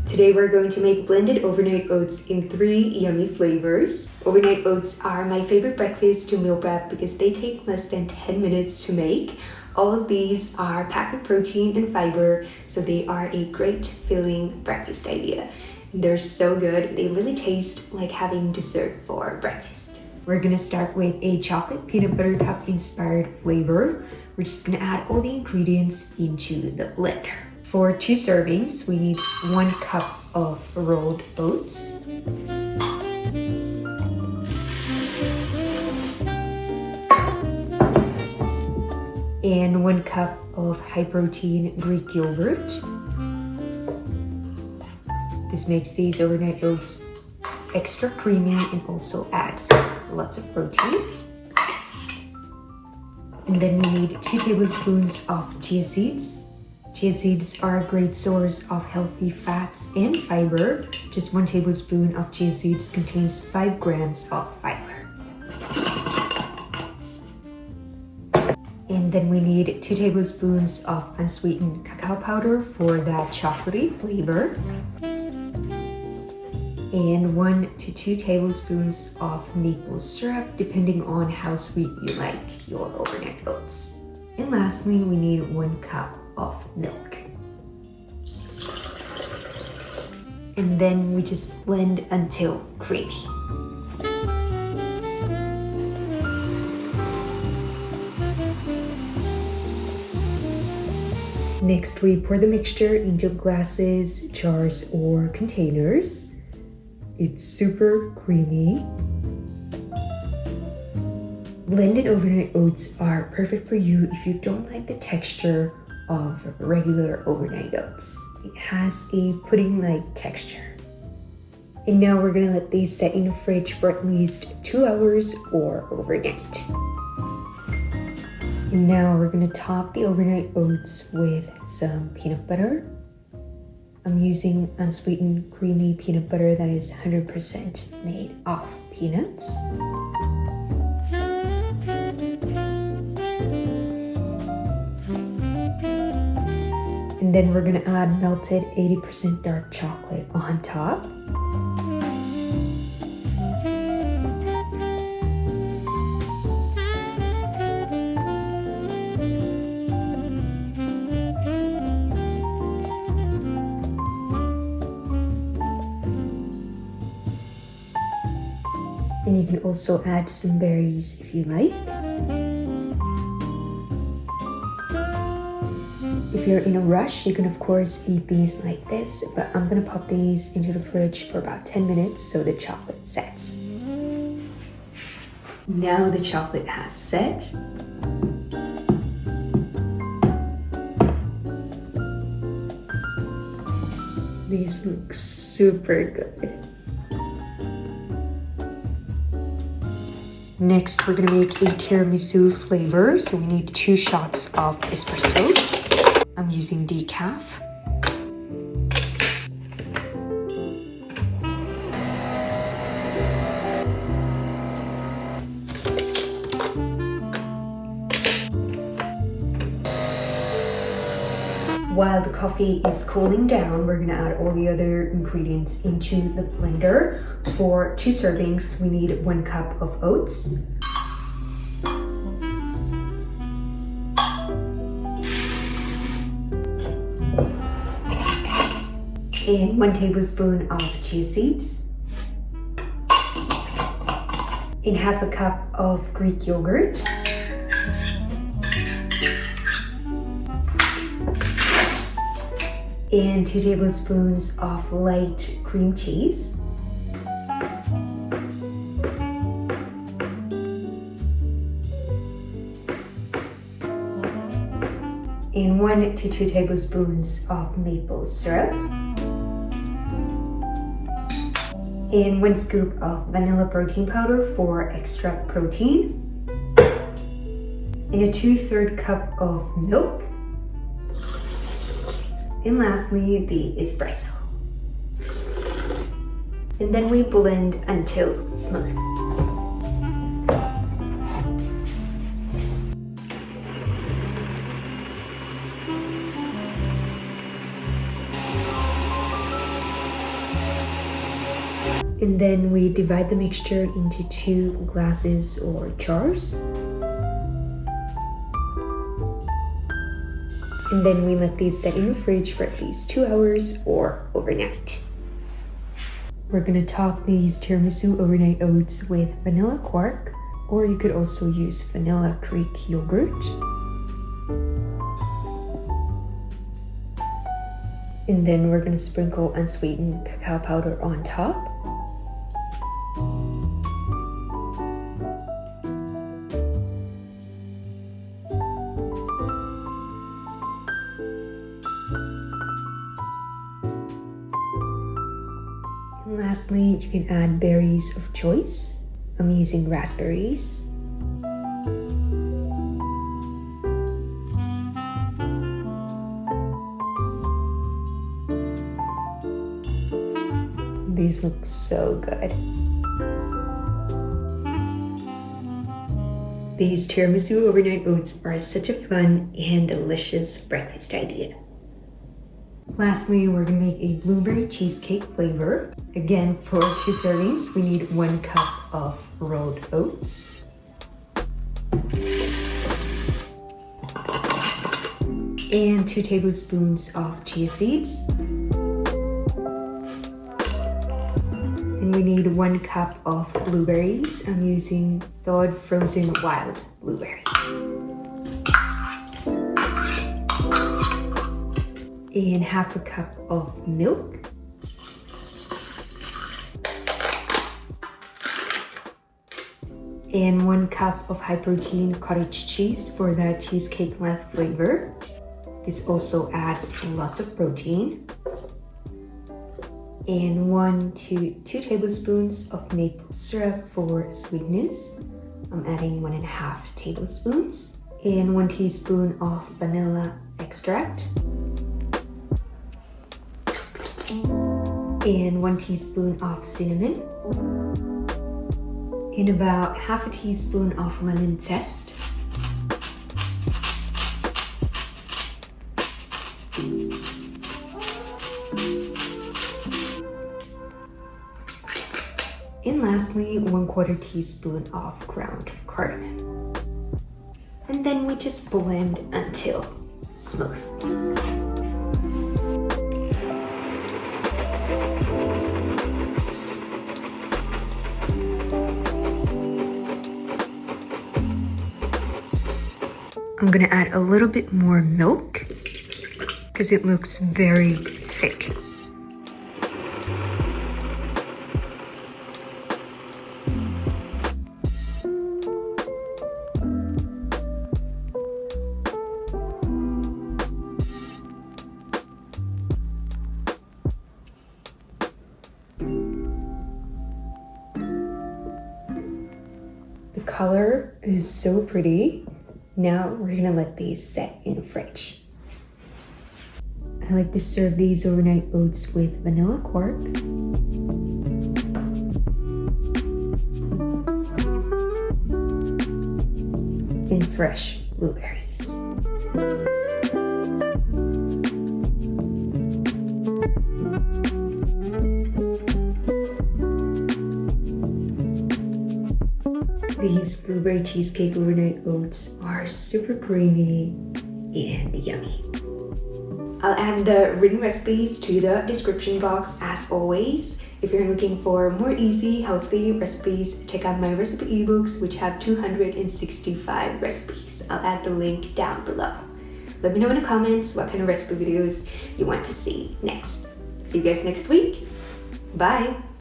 Today we're going to make blended overnight oats in 3 yummy flavors. Overnight oats are my favorite breakfast to meal prep because they take less than 10 minutes to make. All of these are packed with protein and fiber, so they are a great filling breakfast idea. They're so good, they really taste like having dessert for breakfast. We're gonna start with a chocolate peanut butter cup inspired flavor. We're just gonna add all the ingredients into the blender. For 2 servings, we need 1 cup of rolled oats, and 1 cup of high-protein Greek yogurt. This makes these overnight oats extra creamy and also adds lots of protein. And then we need 2 tablespoons of chia seeds. Chia seeds are a great source of healthy fats and fiber. Just 1 tablespoon of chia seeds contains 5 grams of fiber. And then we need 2 tablespoons of unsweetened cacao powder for that chocolatey flavor. And 1 to 2 tablespoons of maple syrup, depending on how sweet you like your overnight oats. And lastly, we need 1 cup of milk. And then we just blend until creamy. Next, we pour the mixture into glasses, jars, or containers. It's super creamy. Blended overnight oats are perfect for you if you don't like the texture of regular overnight oats. It has a pudding-like texture. And now we're gonna let these set in the fridge for at least 2 hours or overnight. And now we're gonna top the overnight oats with some peanut butter. I'm using unsweetened creamy peanut butter that is 100% made of peanuts. And then we're gonna add melted 80% dark chocolate on top. And you can also add some berries if you like. If you're in a rush, you can of course eat these like this, but I'm gonna pop these into the fridge for about 10 minutes so the chocolate sets. Now the chocolate has set. These look super good. Next, we're gonna make a tiramisu flavor. So we need 2 shots of espresso. I'm using decaf. While the coffee is cooling down, we're gonna add all the other ingredients into the blender. For 2 servings, we need 1 cup of oats, and 1 tablespoon of chia seeds, and half a cup of Greek yogurt, and 2 tablespoons of light cream cheese, and 1 to 2 tablespoons of maple syrup, and 1 scoop of vanilla protein powder for extra protein, and a 2/3 cup of milk, and lastly the espresso. And then we blend until smooth. And then we divide the mixture into 2 glasses or jars. And then we let these set in the fridge for at least 2 hours or overnight. We're gonna top these tiramisu overnight oats with vanilla quark, or you could also use vanilla Greek yogurt. And then we're gonna sprinkle unsweetened cacao powder on top. And lastly, you can add berries of choice. I'm using raspberries. These look so good. These tiramisu overnight oats are such a fun and delicious breakfast idea. Lastly, we're gonna make a blueberry cheesecake flavor. Again, for 2 servings, we need 1 cup of rolled oats, and 2 tablespoons of chia seeds. And we need 1 cup of blueberries. I'm using thawed frozen wild blueberries. And half a cup of milk. And 1 cup of high protein cottage cheese for the cheesecake-like flavor. This also adds lots of protein. And 1 to 2 tablespoons of maple syrup for sweetness. I'm adding 1.5 tablespoons. And 1 teaspoon of vanilla extract. And 1 teaspoon of cinnamon. And about half a teaspoon of lemon zest. And lastly, 1/4 teaspoon of ground cardamom. And then we just blend until smooth. I'm gonna add a little bit more milk because it looks very thick. The color is so pretty. Now we're gonna let these set in the fridge. I like to serve these overnight oats with vanilla quark. And fresh blueberries. These blueberry cheesecake overnight oats are super creamy and yummy. I'll add the written recipes to the description box as always. If you're looking for more easy, healthy recipes, check out my recipe ebooks, which have 265 recipes. I'll add the link down below. Let me know in the comments what kind of recipe videos you want to see next. See you guys next week. Bye!